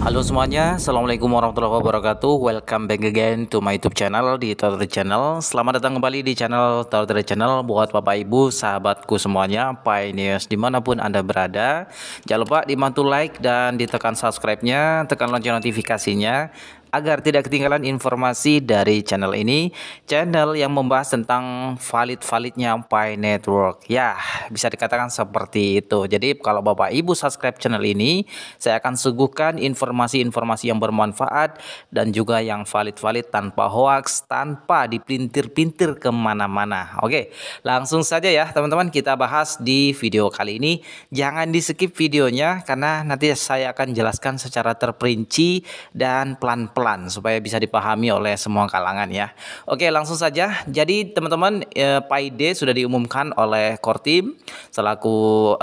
Halo semuanya, Assalamualaikum warahmatullahi wabarakatuh. Welcome back again to my YouTube channel di Tautri Channel. Selamat datang kembali di channel Tautri Channel buat Bapak Ibu, sahabatku semuanya, pioneers dimanapun Anda berada. Jangan lupa dibantu like dan ditekan subscribe-nya, tekan lonceng notifikasinya agar tidak ketinggalan informasi dari channel ini, channel yang membahas tentang validnya Pi Network. Ya, bisa dikatakan seperti itu. Jadi kalau Bapak Ibu subscribe channel ini, saya akan suguhkan informasi-informasi yang bermanfaat dan juga yang valid tanpa hoax, tanpa dipelintir-pelintir kemana-mana. Oke, langsung saja ya teman-teman, kita bahas di video kali ini. Jangan di skip videonya karena nanti saya akan jelaskan secara terperinci dan pelan-pelan supaya bisa dipahami oleh semua kalangan ya. Oke, langsung saja. Jadi teman-teman, PID sudah diumumkan oleh core team selaku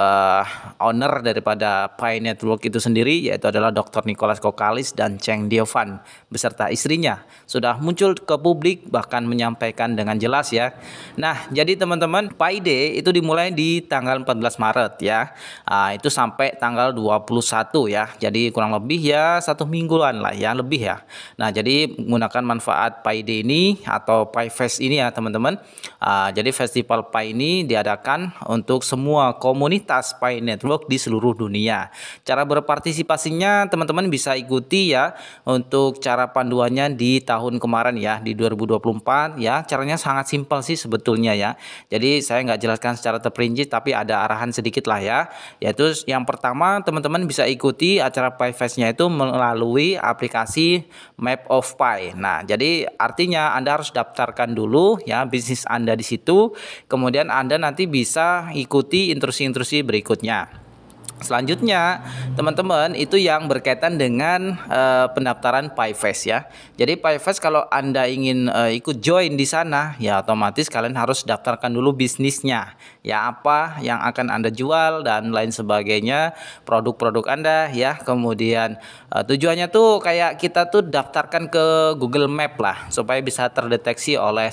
owner daripada Pi Network itu sendiri, yaitu adalah Dr. Nicholas Kokalis dan Cheng Diovan beserta istrinya sudah muncul ke publik, bahkan menyampaikan dengan jelas ya. Nah, jadi teman-teman, PID itu dimulai di tanggal 14 Maret ya. Itu sampai tanggal 21 ya. Jadi kurang lebih ya 1 mingguan lah ya, lebih ya. Nah, jadi menggunakan manfaat PID ini atau Pi Fest ini ya teman-teman. Jadi festival Pi ini diadakan untuk semua komunitas Pi Network di seluruh dunia. Cara berpartisipasinya teman-teman bisa ikuti ya untuk cara panduannya di tahun kemarin ya, di 2024 ya. Caranya sangat simpel sih sebetulnya ya. Jadi saya nggak jelaskan secara terperinci, tapi ada arahan sedikit lah ya. Yaitu yang pertama, teman-teman bisa ikuti acara Pi Fest-nya itu melalui aplikasi Map of Pi. Nah, jadi artinya Anda harus daftarkan dulu ya bisnis Anda di situ. Kemudian Anda nanti bisa ikuti instruksi-instruksi berikutnya. Selanjutnya, teman-teman, itu yang berkaitan dengan pendaftaran Pi Fest ya. Jadi Pi Fest kalau Anda ingin ikut join di sana, ya otomatis kalian harus daftarkan dulu bisnisnya. Ya, apa yang akan Anda jual dan lain sebagainya, produk-produk Anda ya. Kemudian tujuannya tuh kayak kita tuh daftarkan ke Google Map lah supaya bisa terdeteksi oleh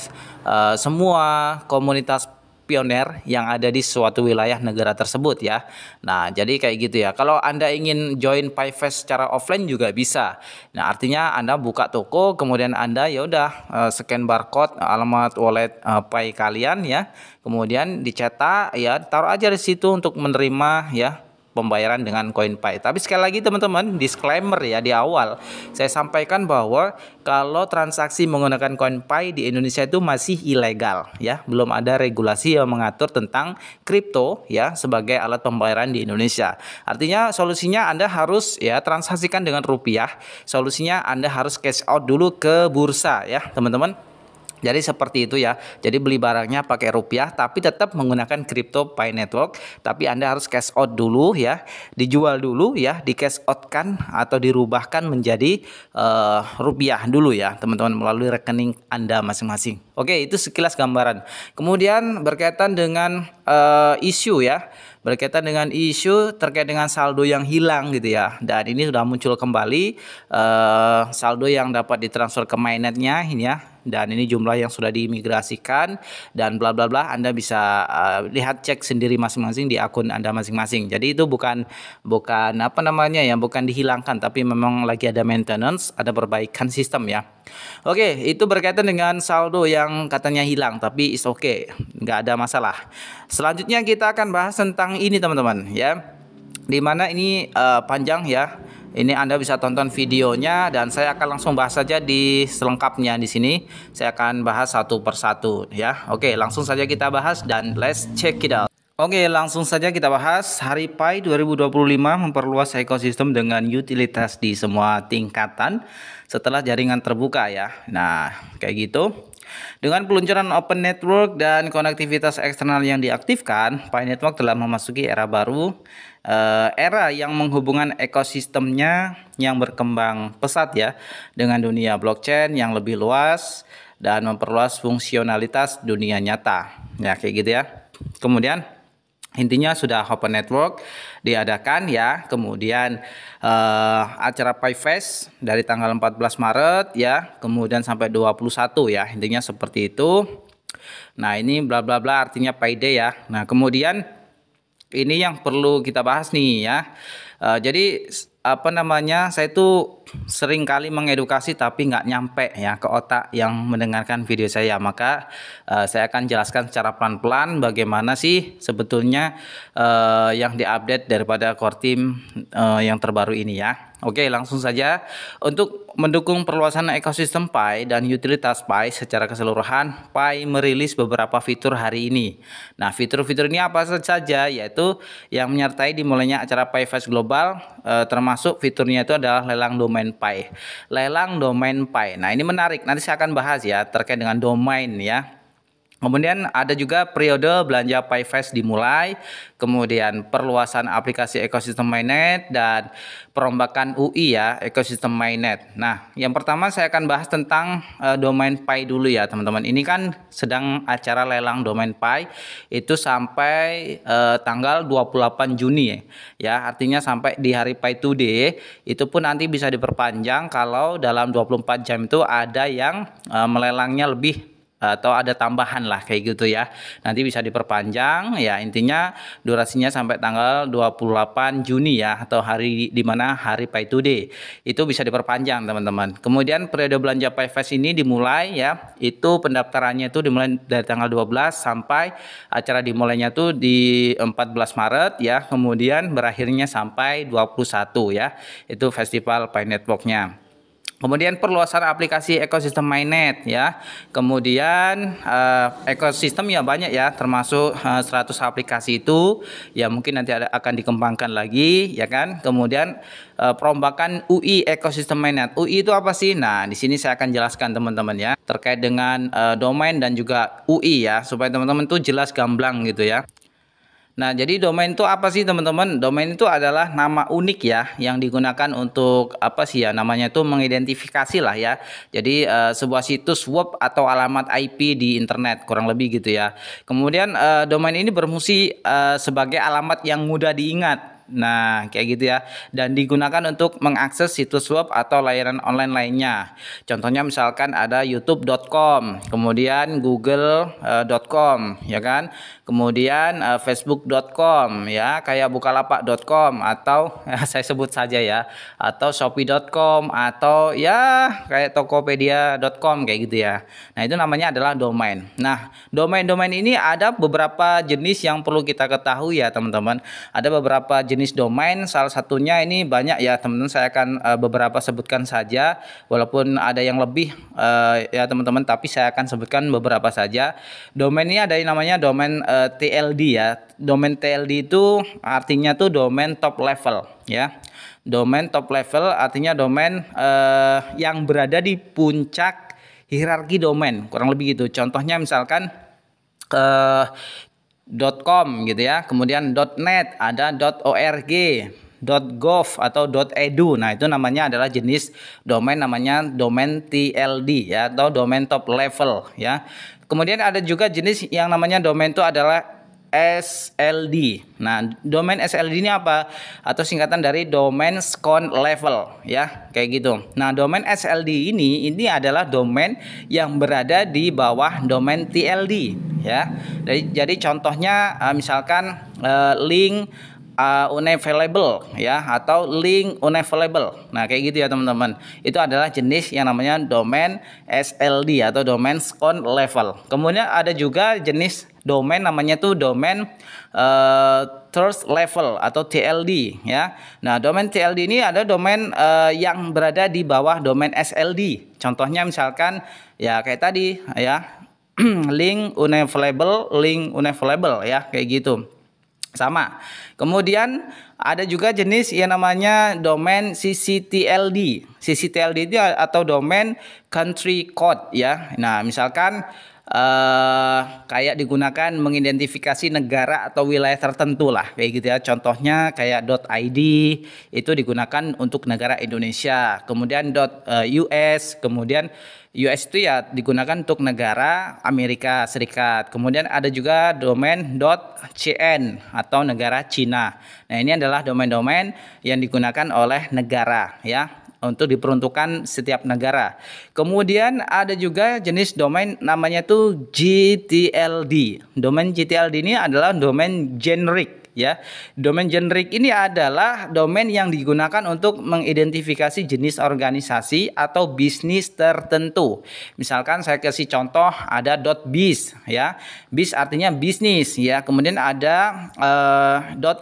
semua komunitas pioner yang ada di suatu wilayah negara tersebut ya. Nah, jadi kayak gitu ya. Kalau Anda ingin join Pi Fest secara offline juga bisa. Nah, artinya Anda buka toko, kemudian Anda ya udah scan barcode alamat wallet Pi kalian ya. Kemudian dicetak ya, taruh aja di situ untuk menerima ya pembayaran dengan koin Pi. Tapi sekali lagi teman-teman, disclaimer ya di awal, saya sampaikan bahwa kalau transaksi menggunakan koin Pi di Indonesia itu masih ilegal ya, belum ada regulasi yang mengatur tentang kripto ya sebagai alat pembayaran di Indonesia. Artinya solusinya Anda harus ya transaksikan dengan rupiah. Solusinya Anda harus cash out dulu ke bursa ya, teman-teman. Jadi seperti itu ya. Jadi beli barangnya pakai rupiah tapi tetap menggunakan kripto Pi Network, tapi Anda harus cash out dulu ya. Dijual dulu ya, di cash out kan atau dirubahkan menjadi rupiah dulu ya, teman-teman, melalui rekening Anda masing-masing. Oke, itu sekilas gambaran. Kemudian berkaitan dengan isu ya. Berkaitan dengan isu terkait dengan saldo yang hilang gitu ya. Dan ini sudah muncul kembali saldo yang dapat ditransfer ke mainnetnya ini ya. Dan ini jumlah yang sudah diimigrasikan dan bla bla bla. Anda bisa lihat, cek sendiri masing-masing di akun Anda masing-masing. Jadi itu bukan apa namanya ya, bukan dihilangkan, tapi memang lagi ada maintenance, ada perbaikan sistem ya. Oke, itu berkaitan dengan saldo yang katanya hilang, tapi is okay, nggak ada masalah. Selanjutnya kita akan bahas tentang ini teman-teman ya, dimana ini panjang ya. Ini Anda bisa tonton videonya dan saya akan langsung bahas saja di selengkapnya di sini. Saya akan bahas satu persatu ya. Oke, langsung saja kita bahas dan let's check it out. Oke, langsung saja kita bahas. Hari Pi 2025 memperluas ekosistem dengan utilitas di semua tingkatan setelah jaringan terbuka ya. Nah, kayak gitu. Dengan peluncuran Open Network dan konektivitas eksternal yang diaktifkan, Pi Network telah memasuki era baru, era yang menghubungkan ekosistemnya yang berkembang pesat ya, dengan dunia blockchain yang lebih luas dan memperluas fungsionalitas dunia nyata. Ya, kayak gitu ya. Kemudian intinya sudah Open Network diadakan ya, kemudian acara Pi Fest dari tanggal 14 Maret ya, kemudian sampai 21 ya, intinya seperti itu. Nah, ini bla bla bla artinya Pi Day ya. Nah, kemudian ini yang perlu kita bahas nih ya. Jadi apa namanya, saya itu sering kali mengedukasi tapi nggak nyampe ya ke otak yang mendengarkan video saya. Maka saya akan jelaskan secara pelan-pelan bagaimana sih sebetulnya yang diupdate daripada core team yang terbaru ini ya. Oke, langsung saja. Untuk mendukung perluasan ekosistem Pi dan utilitas Pi secara keseluruhan, Pi merilis beberapa fitur hari ini. Nah, fitur-fitur ini apa saja? Yaitu yang menyertai dimulainya acara Pi Fest Global, termasuk fiturnya itu adalah lelang domain Pi. Lelang domain Pi. Nah, ini menarik. Nanti saya akan bahas ya terkait dengan domain ya. Kemudian ada juga periode belanja Pi Fest dimulai, kemudian perluasan aplikasi ekosistem mainnet dan perombakan UI ya, ekosistem mainnet. Nah, yang pertama saya akan bahas tentang domain Pi dulu ya, teman-teman. Ini kan sedang acara lelang domain Pi itu sampai tanggal 28 Juni ya. Artinya sampai di hari Pi Today itu pun nanti bisa diperpanjang kalau dalam 24 jam itu ada yang melelangnya lebih atau ada tambahan lah kayak gitu ya. Nanti bisa diperpanjang ya, intinya durasinya sampai tanggal 28 Juni ya, atau hari di mana hari Pi Today. Itu bisa diperpanjang teman-teman. Kemudian periode belanja Pi Fest ini dimulai ya. Itu pendaftarannya itu dimulai dari tanggal 12 sampai acara dimulainya tuh di 14 Maret ya. Kemudian berakhirnya sampai 21 ya. Itu festival Pi Network-nya. Kemudian perluasan aplikasi ekosistem mainnet ya. Kemudian ekosistem ya banyak ya, termasuk 100 aplikasi itu ya, mungkin nanti akan dikembangkan lagi ya kan. Kemudian perombakan UI ekosistem mainnet. UI itu apa sih? Nah, di sini saya akan jelaskan teman-teman ya terkait dengan domain dan juga UI ya, supaya teman-teman tuh jelas gamblang gitu ya. Nah, jadi domain itu apa sih teman-teman? Domain itu adalah nama unik ya yang digunakan untuk apa sih ya, namanya itu mengidentifikasi lah ya. Jadi sebuah situs web atau alamat IP di internet kurang lebih gitu ya. Kemudian domain ini berfungsi sebagai alamat yang mudah diingat. Nah, kayak gitu ya. Dan digunakan untuk mengakses situs web atau layanan online lainnya. Contohnya misalkan ada youtube.com, kemudian google.com ya kan. Kemudian facebook.com ya, kayak bukalapak.com, atau saya sebut saja ya, atau shopee.com, atau ya kayak tokopedia.com kayak gitu ya. Nah, itu namanya adalah domain. Nah, domain-domain ini ada beberapa jenis yang perlu kita ketahui ya, teman-teman. Ada beberapa jenis domain, salah satunya ini banyak ya teman-teman, saya akan beberapa sebutkan saja, walaupun ada yang lebih ya teman-teman, tapi saya akan sebutkan beberapa saja. Domain ini ada yang namanya domain TLD ya. Domain TLD itu artinya tuh domain top level ya. Domain top level artinya domain yang berada di puncak hierarki domain, kurang lebih gitu. Contohnya misalkan .com gitu ya, kemudian .net, ada .org, .gov atau .edu. Nah, itu namanya adalah jenis domain, namanya domain TLD ya, atau domain top level ya. Kemudian ada juga jenis yang namanya domain itu adalah SLD. Nah, domain SLD ini apa? Atau singkatan dari domain second level ya, kayak gitu. Nah, domain SLD ini adalah domain yang berada di bawah domain TLD ya. Jadi contohnya misalkan link unavailable ya, atau link unavailable. Nah, kayak gitu ya teman-teman. Itu adalah jenis yang namanya domain SLD atau domain second level. Kemudian ada juga jenis domain namanya tuh domain third level atau TLD ya. Nah, domain TLD ini ada domain yang berada di bawah domain SLD. Contohnya misalkan ya kayak tadi ya, link unavailable ya, kayak gitu. Sama. Kemudian ada juga jenis yang namanya domain CCTLD. CCTLD itu atau domain country code ya. Nah, misalkan kayak digunakan mengidentifikasi negara atau wilayah tertentu lah kayak gitu ya. Contohnya kayak .id itu digunakan untuk negara Indonesia. Kemudian .us, kemudian US itu ya digunakan untuk negara Amerika Serikat. Kemudian ada juga domain .cn atau negara Cina. Nah, ini adalah domain-domain yang digunakan oleh negara ya, untuk diperuntukkan setiap negara. Kemudian ada juga jenis domain namanya tuh GTLD. Domain GTLD ini adalah domain generic ya. Domain generik ini adalah domain yang digunakan untuk mengidentifikasi jenis organisasi atau bisnis tertentu. Misalkan saya kasih contoh ada .biz ya. Biz artinya bisnis ya. Kemudian ada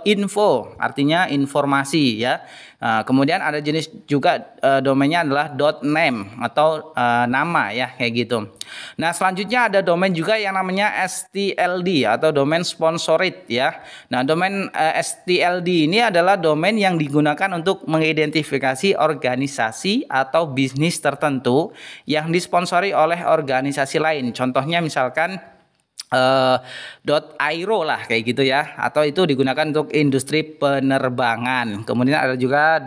.info artinya informasi ya. Kemudian ada jenis juga domainnya adalah .name atau nama ya, kayak gitu. Nah, selanjutnya ada domain juga yang namanya STLD atau domain sponsored ya. Nah, domain STLD ini adalah domain yang digunakan untuk mengidentifikasi organisasi atau bisnis tertentu yang disponsori oleh organisasi lain. Contohnya misalkan .aero lah kayak gitu ya, atau itu digunakan untuk industri penerbangan. Kemudian ada juga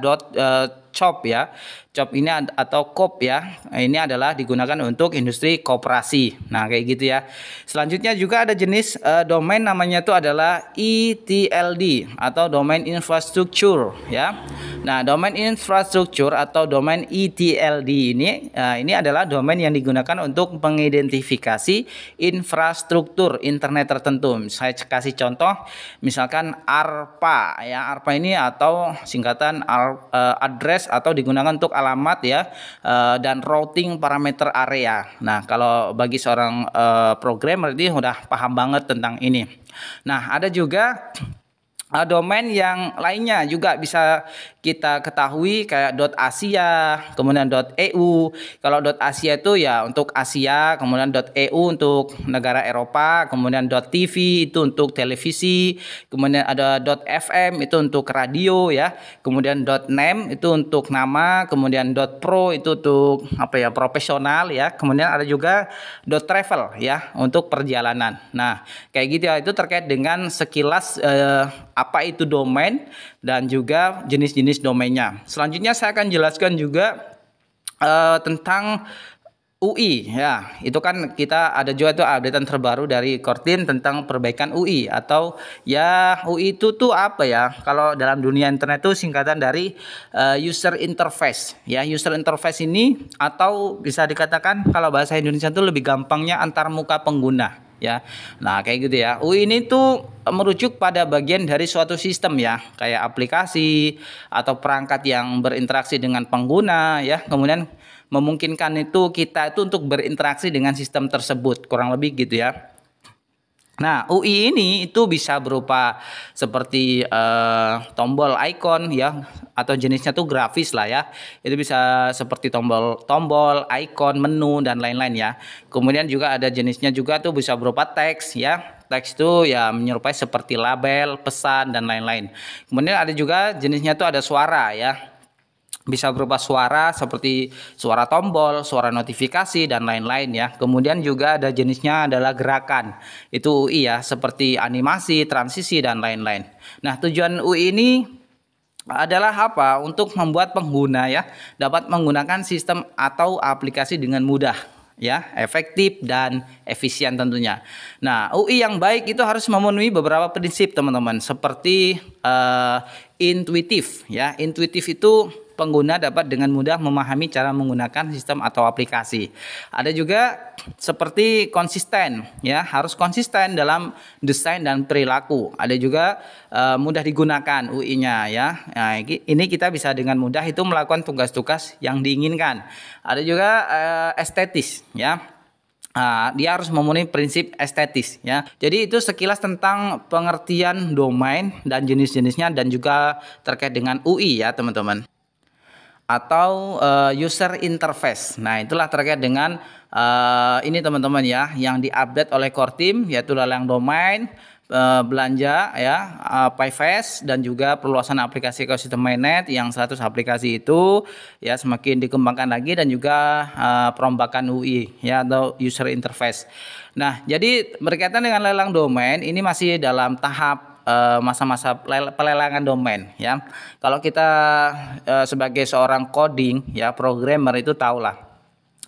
.chop ya. Chop ini atau kop ya, ini adalah digunakan untuk industri koperasi. Nah, kayak gitu ya. Selanjutnya juga ada jenis domain namanya itu adalah ETLD atau domain infrastructure ya. Nah, domain infrastructure atau domain ETLD ini adalah domain yang digunakan untuk mengidentifikasi infrastruktur internet tertentu. Saya kasih contoh, misalkan ARPA ya. ARPA ini atau singkatan address atau digunakan untuk alamat ya, dan routing parameter area. Nah, kalau bagi seorang programmer dia udah paham banget tentang ini. Nah, ada juga domain yang lainnya juga bisa kita ketahui kayak .asia, kemudian .eu. Kalau .asia itu ya untuk Asia, kemudian .eu untuk negara Eropa, kemudian .tv itu untuk televisi, kemudian ada .fm itu untuk radio ya, kemudian .name itu untuk nama, kemudian .pro itu untuk apa ya, profesional ya, kemudian ada juga .travel ya untuk perjalanan. Nah, kayak gitu ya, itu terkait dengan sekilas apa itu domain dan juga jenis-jenis domainnya. Selanjutnya saya akan jelaskan juga tentang UI ya. Itu kan kita ada juga tuh updatean terbaru dari Kortim tentang perbaikan UI, atau ya UI itu tuh apa ya? Kalau dalam dunia internet itu singkatan dari user interface ya. User interface ini atau bisa dikatakan kalau bahasa Indonesia itu lebih gampangnya antar muka pengguna ya. Nah, kayak gitu ya. UI ini tuh merujuk pada bagian dari suatu sistem ya, kayak aplikasi atau perangkat yang berinteraksi dengan pengguna ya. Kemudian memungkinkan itu kita itu untuk berinteraksi dengan sistem tersebut, kurang lebih gitu ya. Nah, UI ini itu bisa berupa seperti tombol icon ya, atau jenisnya tuh grafis lah ya. Itu bisa seperti tombol, icon, menu dan lain-lain ya. Kemudian juga ada jenisnya juga tuh bisa berupa teks ya. Teks itu ya menyerupai seperti label, pesan dan lain-lain. Kemudian ada juga jenisnya tuh ada suara ya. Bisa berupa suara seperti suara tombol, suara notifikasi dan lain-lain ya. Kemudian juga ada jenisnya adalah gerakan. Itu UI ya, seperti animasi, transisi dan lain-lain. Nah, tujuan UI ini adalah apa? Untuk membuat pengguna ya dapat menggunakan sistem atau aplikasi dengan mudah ya, efektif dan efisien tentunya. Nah, UI yang baik itu harus memenuhi beberapa prinsip teman-teman, seperti intuitif ya. Intuitif itu pengguna dapat dengan mudah memahami cara menggunakan sistem atau aplikasi. Ada juga seperti konsisten ya, harus konsisten dalam desain dan perilaku. Ada juga mudah digunakan UI-nya ya. Nah, ini kita bisa dengan mudah itu melakukan tugas-tugas yang diinginkan. Ada juga estetis ya. Dia harus memenuhi prinsip estetis ya. Jadi itu sekilas tentang pengertian domain dan jenis-jenisnya dan juga terkait dengan UI ya teman-teman, atau user interface. Nah, itulah terkait dengan ini teman-teman ya, yang diupdate oleh Kortim, yaitu lelang domain, belanja ya, PyFest, dan juga perluasan aplikasi ekosistem mainnet yang 100 aplikasi itu ya semakin dikembangkan lagi, dan juga perombakan UI ya atau user interface. Nah, jadi berkaitan dengan lelang domain ini masih dalam tahap masa-masa pelelangan domain ya. Kalau kita sebagai seorang coding ya, programmer itu tahulah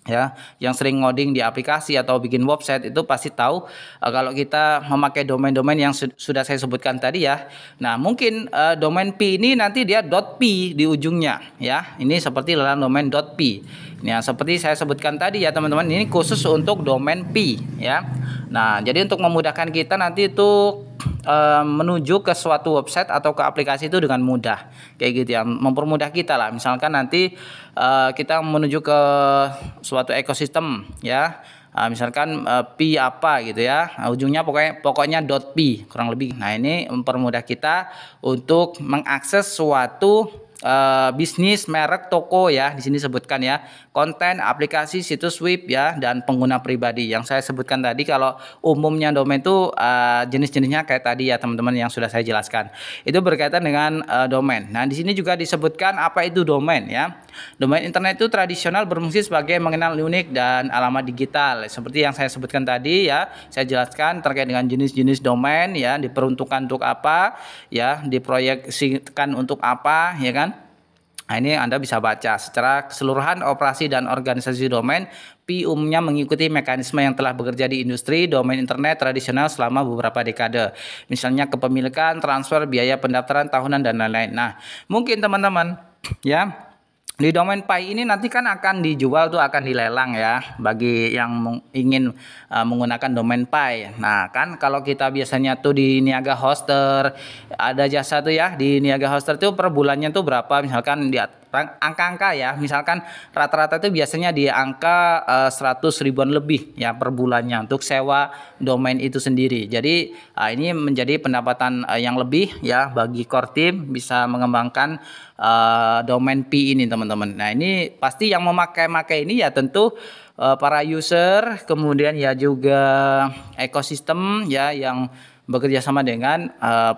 ya, yang sering ngoding di aplikasi atau bikin website itu pasti tahu kalau kita memakai domain-domain yang sudah saya sebutkan tadi ya. Nah, mungkin domain P ini nanti dia .p di ujungnya ya. Ini seperti lelang domain .p. Nah, seperti saya sebutkan tadi ya teman-teman, ini khusus untuk domain P ya. Nah, jadi untuk memudahkan kita nanti itu menuju ke suatu website atau ke aplikasi itu dengan mudah, kayak gitu ya, mempermudah kita lah. Misalkan nanti kita menuju ke suatu ekosistem ya. Misalkan pi apa gitu ya, ujungnya pokoknya .pi kurang lebih. Nah, ini mempermudah kita untuk mengakses suatu bisnis, merek, toko ya, di sini sebutkan ya, konten, aplikasi, situs web ya, dan pengguna pribadi. Yang saya sebutkan tadi kalau umumnya domain itu jenis-jenisnya kayak tadi ya teman-teman yang sudah saya jelaskan. Itu berkaitan dengan domain. Nah, di sini juga disebutkan apa itu domain ya. Domain internet itu tradisional berfungsi sebagai mengenal unik dan alamat digital. Seperti yang saya sebutkan tadi ya, saya jelaskan terkait dengan jenis-jenis domain ya, diperuntukkan untuk apa ya, diproyeksikan untuk apa ya kan. Nah, ini Anda bisa baca secara keseluruhan operasi dan organisasi domain. Pi umumnya mengikuti mekanisme yang telah bekerja di industri domain internet tradisional selama beberapa dekade. Misalnya kepemilikan, transfer, biaya pendaftaran tahunan, dan lain-lain. Nah, mungkin teman-teman ya, di domain Pi ini nanti kan akan dijual tuh, akan dilelang ya bagi yang ingin menggunakan domain Pi. Nah, kan kalau kita biasanya tuh di Niaga Hoster ada jasa tuh ya, di Niaga Hoster tuh per bulannya tuh berapa, misalkan di angka-angka ya, misalkan rata-rata itu biasanya di angka 100 ribuan lebih ya per bulannya untuk sewa domain itu sendiri. Jadi ini menjadi pendapatan yang lebih ya bagi core team bisa mengembangkan domain Pi ini teman-teman. Nah, ini pasti yang memakai ini ya tentu para user, kemudian ya juga ekosistem ya yang bekerja sama dengan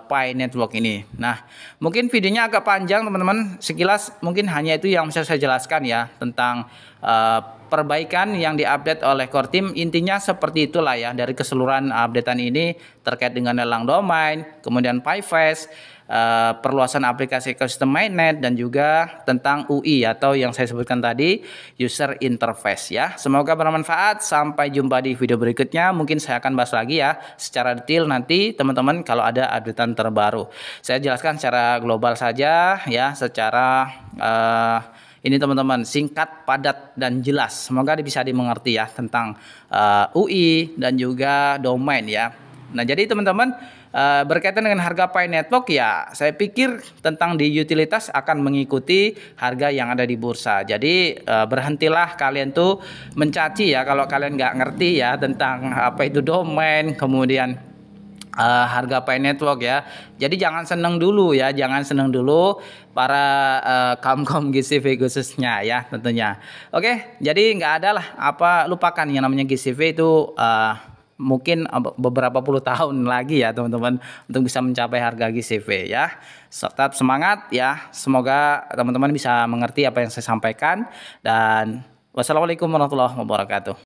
Pi Network ini. Nah, mungkin videonya agak panjang teman-teman. Sekilas mungkin hanya itu yang bisa saya jelaskan ya tentang perbaikan yang diupdate oleh core team. Intinya seperti itulah ya dari keseluruhan updatean ini terkait dengan lelang domain, kemudian PiFast, perluasan aplikasi ekosistem mainnet, dan juga tentang UI atau yang saya sebutkan tadi user interface ya. Semoga bermanfaat. Sampai jumpa di video berikutnya. Mungkin saya akan bahas lagi ya secara detail nanti teman-teman kalau ada updatean terbaru. Saya jelaskan secara global saja ya, secara ini teman-teman singkat, padat, dan jelas. Semoga bisa dimengerti ya tentang UI dan juga domain ya. Nah, jadi teman-teman berkaitan dengan harga Pi Network ya, saya pikir tentang di utilitas akan mengikuti harga yang ada di bursa. Jadi berhentilah kalian tuh mencaci ya kalau kalian nggak ngerti ya tentang apa itu domain, kemudian harga Pi Network ya. Jadi jangan seneng dulu ya, jangan seneng dulu para kaum GCV khususnya ya tentunya. Oke, jadi nggak ada lah apa, lupakan yang namanya GCV itu mungkin beberapa puluh tahun lagi ya teman-teman untuk bisa mencapai harga GCV ya. Tetap semangat ya. Semoga teman-teman bisa mengerti apa yang saya sampaikan, dan wassalamualaikum warahmatullahi wabarakatuh.